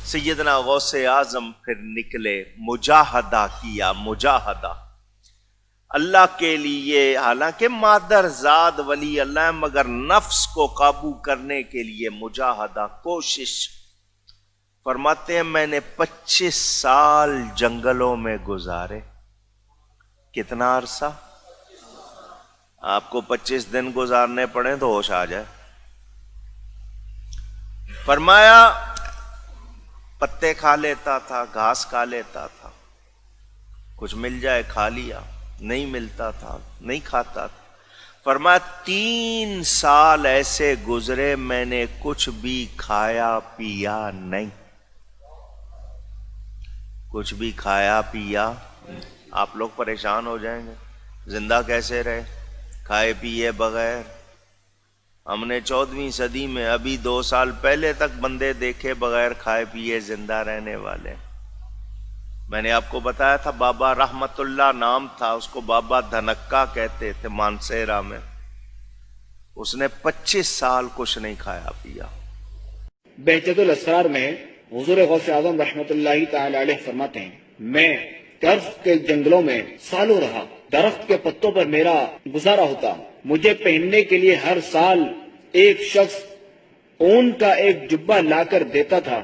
سیدنا غوث اعظم پھر نکلے، مجاہدہ کیا، مجاہدہ اللہ کے لیے، حالانکہ مادر زاد ولی اللہ ہے مگر نفس کو قابو کرنے کے لیے مجاہدہ، کوشش۔ فرماتے ہیں میں نے 25 سال جنگلوں میں گزارے۔ کتنا عرصہ؟ آپ کو 25 دن گزارنے پڑے تو ہوش آ جائے۔ فرمایا پتے کھا لیتا تھا، گھاس کھا لیتا تھا، کچھ مل جائے کھا لیا، نہیں ملتا تھا نہیں کھاتا تھا۔ فرمایا 3 سال ایسے گزرے میں نے کچھ بھی کھایا پیا نہیں، کچھ بھی کھایا پیا۔ آپ لوگ پریشان ہو جائیں گے، زندہ کیسے رہے کھائے پیے بغیر؟ ہم نے 14ویں صدی میں ابھی 2 سال پہلے تک بندے دیکھے بغیر کھائے پیے زندہ رہنے والے۔ میں نے آپ کو بتایا تھا بابا رحمت اللہ نام تھا، اس کو بابا دھنکا کہتے تھے مانسیرا میں۔ اس نے 25 سال کچھ نہیں کھایا پیا۔ بہجت الاسرار میں حضور غوث اعظم رحمت اللہ تعالی علیہ فرماتے ہیں میں درخت کے جنگلوں میں سالوں رہا، درخت کے پتوں پر میرا گزارا ہوتا، مجھے پہننے کے لیے ہر سال ایک شخص اون کا ایک جبہ لا کر دیتا تھا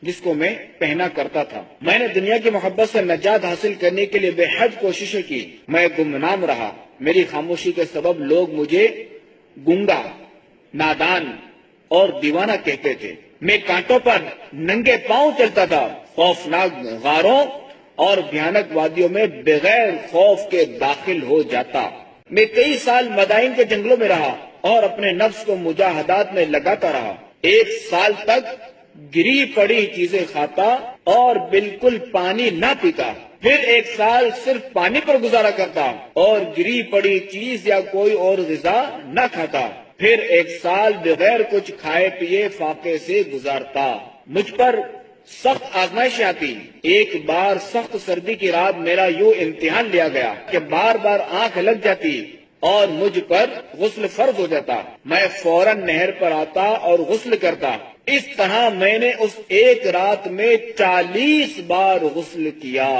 جس کو میں پہنا کرتا تھا۔ میں نے دنیا کی محبت سے نجات حاصل کرنے کے لیے بے حد کوششیں کی، میں گمنام رہا، میری خاموشی کے سبب لوگ مجھے گنگا، نادان اور دیوانہ کہتے تھے۔ میں کانٹوں پر ننگے پاؤں چلتا تھا، خوفناک غاروں اور بھیانک وادیوں میں بغیر خوف کے داخل ہو جاتا۔ میں کئی سال مدائن کے جنگلوں میں رہا اور اپنے نفس کو مجاہدات میں لگاتا رہا۔ 1 سال تک گری پڑی چیزیں کھاتا اور بالکل پانی نہ پیتا، پھر 1 سال صرف پانی پر گزارا کرتا اور گری پڑی چیز یا کوئی اور غذا نہ کھاتا، پھر 1 سال بغیر کچھ کھائے پیے فاقے سے گزارتا۔ مجھ پر سخت آزمائش آتی۔ ایک بار سخت سردی کی رات میرا یوں امتحان لیا گیا کہ بار بار آنکھ لگ جاتی اور مجھ پر غسل فرض ہو جاتا۔ میں فوراً نہر پر آتا اور غسل کرتا۔ اس طرح میں نے اس ایک رات میں 40 بار غسل کیا۔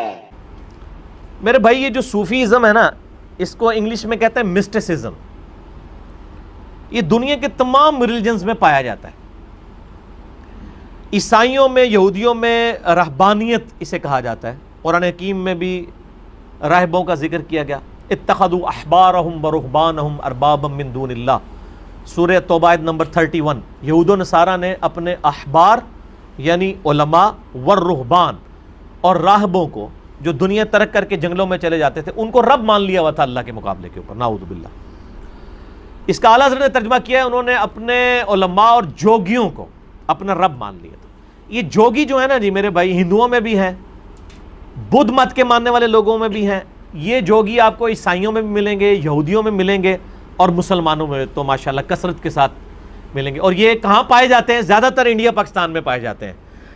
میرے بھائی یہ جو صوفیزم ہے نا، اس کو انگلش میں کہتے ہیں مسٹسزم۔ یہ دنیا کے تمام ریلیجنز میں پایا جاتا ہے۔ عیسائیوں میں، یہودیوں میں رہبانیت اسے کہا جاتا ہے۔ قرآن حکیم میں بھی راہبوں کا ذکر کیا گیا، اتخذوا احبارہم ورہبانہم اربابا من دون اللہ، سورہ توبہ آیت نمبر 31۔ یہود و نصارہ نے اپنے احبار یعنی علماء والرہبان اور راہبوں کو جو دنیا ترک کر کے جنگلوں میں چلے جاتے تھے ان کو رب مان لیا ہوا تھا اللہ کے مقابلے کے اوپر، نعوذ باللہ۔ اس کا اعلیٰ حضرت نے ترجمہ کیا ہے، انہوں نے اپنے علماء اور جوگیوں کو اپنا رب مان لیا تھا۔ یہ جوگی جو ہے نا جی میرے بھائی، ہندوؤں میں بھی ہیں، بدھ مت کے ماننے والے لوگوں میں بھی ہیں۔ یہ جوگی آپ کو عیسائیوں میں بھی ملیں گے، یہودیوں میں ملیں گے اور مسلمانوں میں تو ماشاءاللہ کثرت کے ساتھ ملیں گے۔ اور یہ کہاں پائے جاتے ہیں؟ زیادہ تر انڈیا پاکستان میں پائے جاتے ہیں،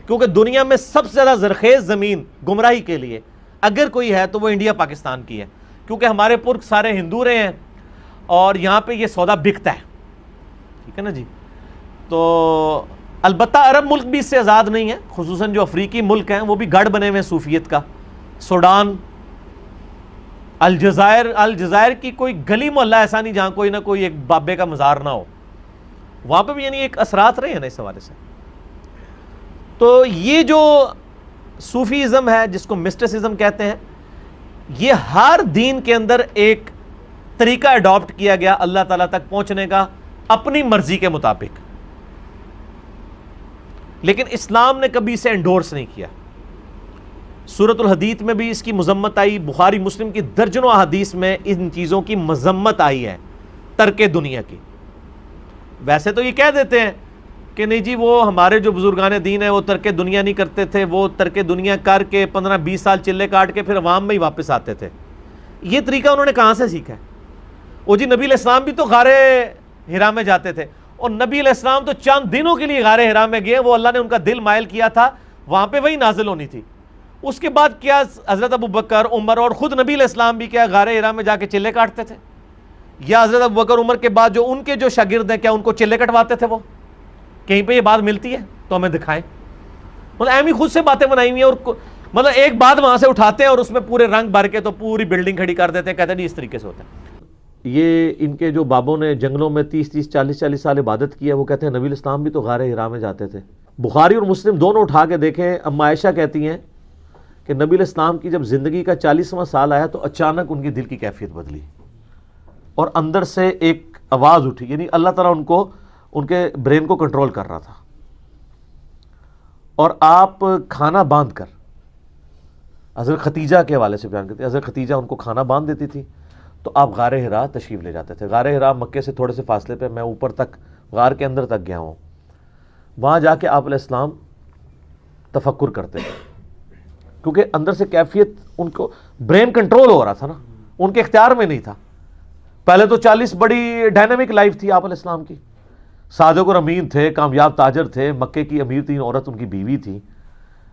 کیونکہ دنیا میں سب سے زیادہ زرخیز زمین گمراہی کے لیے اگر کوئی ہے تو وہ انڈیا پاکستان کی ہے، کیونکہ ہمارے پرک سارے ہندو رہے ہیں اور یہاں پہ یہ سودا بکتا ہے، ٹھیک ہے نا جی۔ تو البتہ عرب ملک بھی اس سے آزاد نہیں ہے، خصوصاً جو افریقی ملک ہیں وہ بھی گڑھ بنے ہوئے ہیں صوفیت کا۔ سوڈان، الجزائر کی کوئی گلی محلہ ایسا نہیں جہاں کوئی نہ کوئی ایک بابے کا مزار نہ ہو، وہاں پہ بھی یعنی ایک اثرات رہے ہیں نا اس حوالے سے۔ تو یہ جو صوفیزم ہے جس کو مسٹسزم کہتے ہیں، یہ ہر دین کے اندر ایک طریقہ اڈاپٹ کیا گیا اللہ تعالیٰ تک پہنچنے کا اپنی مرضی کے مطابق، لیکن اسلام نے کبھی اسے انڈورس نہیں کیا۔ سورۃ الحدید میں بھی اس کی مذمت آئی، بخاری مسلم کی درجنوں احادیث میں ان چیزوں کی مذمت آئی ہے، ترک دنیا کی۔ ویسے تو یہ کہہ دیتے ہیں کہ نہیں جی وہ ہمارے جو بزرگان دین ہیں وہ ترک دنیا نہیں کرتے تھے، وہ ترک دنیا کر کے 15-20 سال چلے کاٹ کے پھر عوام میں ہی واپس آتے تھے۔ یہ طریقہ انہوں نے کہاں سے سیکھا ہے؟ وہ جی نبی علیہ السلام بھی تو غار حرا میں جاتے تھے، اور نبی علیہ السلام تو چند دنوں کے لیے غار حرا میں گئے، وہ اللہ نے ان کا دل مائل کیا تھا، وہاں پہ وہی نازل ہونی تھی۔ اس کے بعد کیا حضرت ابو بکر، عمر اور خود نبی علیہ السلام بھی کیا غار حرا میں جا کے چلے کاٹتے تھے؟ یا حضرت ابو بکر عمر کے بعد جو ان کے جو شاگرد ہیں کیا ان کو چلے کٹواتے تھے؟ وہ کہیں پہ یہ بات ملتی ہے تو ہمیں دکھائیں۔ مطلب ایم ہی خود سے باتیں بنائی ہوئی ہیں، اور مطلب ایک بات وہاں سے اٹھاتے ہیں اور اس میں پورے رنگ بھر کے تو پوری بلڈنگ کھڑی کر دیتے ہیں، کہتے ہیں نہیں اس طریقے سے ہوتا ہے۔ یہ ان کے جو بابوں نے جنگلوں میں 30 40 سال عبادت کی ہے، وہ کہتے ہیں نبی الاسلام بھی تو غار حرا میں جاتے تھے۔ بخاری اور مسلم دونوں اٹھا کے دیکھیں، اما عائشہ کہتی ہیں کہ نبی الاسلام کی جب زندگی کا 40واں سال آیا تو اچانک ان کی دل کی کیفیت بدلی اور اندر سے ایک آواز اٹھی، یعنی اللہ تعالیٰ ان کے برین کو کنٹرول کر رہا تھا، اور آپ کھانا باندھ کر، حضرت ختیجہ کے حوالے سے بیان کرتے ہیں، حضرت ختیجہ ان کو کھانا باندھ دیتی تھی تو آپ غار حرا تشریف لے جاتے تھے۔ غار حرا مکے سے تھوڑے سے فاصلے پہ، میں اوپر تک غار کے اندر تک گیا ہوں، وہاں جا کے آپ علیہ السلام تفکر کرتے تھے، کیونکہ اندر سے کیفیت ان کو برین کنٹرول ہو رہا تھا نا، ان کے اختیار میں نہیں تھا۔ پہلے تو 40 بڑی ڈائنامک لائف تھی آپ علیہ السلام کی، صادق اور امین تھے، کامیاب تاجر تھے، مکے کی امیر ترین عورت ان کی بیوی تھی۔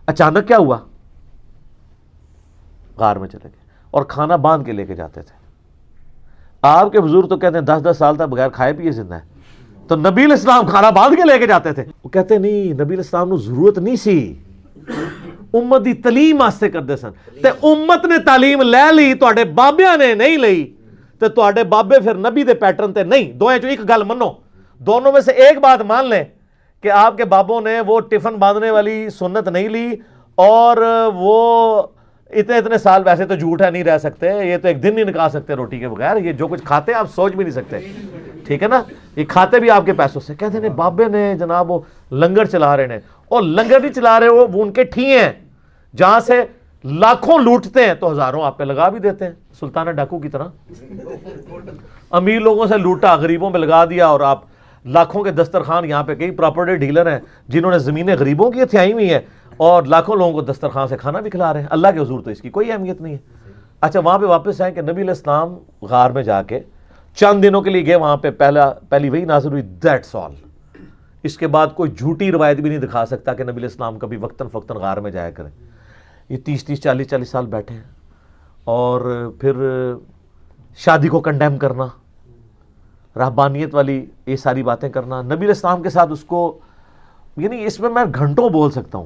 اچانک کیا ہوا؟ غار میں چلے گئے اور کھانا باندھ کے لے کے جاتے تھے۔ آپ کے بزرگ تو کہتے ہیں 10 10 سال تک بغیر کھائے پیے زندہ ہے، تو نبی علیہ السلام کھانا باندھ کے لے کے جاتے تھے۔ وہ کہتے نہیں، نبی علیہ السلام کو ضرورت نہیں سی، امت دی تعلیم واسطے کرتے سن، تے امت نے تعلیم لے لی، تواڈے بابیاں نے نہیں لئی، تے تواڈے بابے پھر نبی دے پیٹرن تے نہیں۔ دوئیں چوں ایک گل منو، دونوں میں سے ایک بات مان لیں کہ آپ کے بابوں نے وہ ٹفن باندھنے والی سنت نہیں لی، اور وہ اتنے سال، ویسے تو جھوٹ ہے نہیں رہ سکتے، یہ تو ایک دن نہیں نکال سکتے روٹی کے بغیر، یہ جو کچھ کھاتے ہیں آپ سوچ بھی نہیں سکتے، ٹھیک ہے نا، یہ کھاتے بھی آپ کے پیسوں سے۔ کہتے ہیں بابے نے جناب وہ لنگر چلا رہے ہیں، اور لنگر نہیں چلا رہے، وہ ان کے ٹھی ہیں جہاں سے لاکھوں لوٹتے ہیں تو ہزاروں آپ پہ لگا بھی دیتے ہیں، سلطانہ ڈاکو کی طرح۔ امیر لوگوں سے لوٹا، غریبوں پہ لگا دیا، اور آپ لاکھوں کے دسترخوان، یہاں پہ کئی پراپرٹی ڈیلر ہیں جنہوں نے زمینیں غریبوں کی تھیائی ہوئی ہیں اور لاکھوں لوگوں کو دسترخوان سے کھانا بھی کھلا رہے ہیں۔ اللہ کے حضور تو اس کی کوئی اہمیت نہیں ہے۔ اچھا، وہاں پہ واپس آئیں کہ نبی علیہ السلام غار میں جا کے چند دنوں کے لیے گئے، وہاں پہ پہلی وہی نازل ہوئی، دیٹس آل۔ اس کے بعد کوئی جھوٹی روایت بھی نہیں دکھا سکتا کہ نبی علیہ السلام کبھی وقتاً فوقتاً غار میں جایا کریں۔ یہ 30 40 سال بیٹھے ہیں، اور پھر شادی کو کنڈیم کرنا، رہبانیت والی یہ ساری باتیں کرنا، نبی علیہ السلام کے ساتھ اس کو، یعنی اس میں گھنٹوں بول سکتا ہوں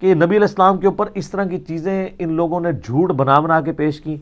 کہ نبی علیہ السلام کے اوپر اس طرح کی چیزیں ان لوگوں نے جھوٹ بنا کے پیش کی۔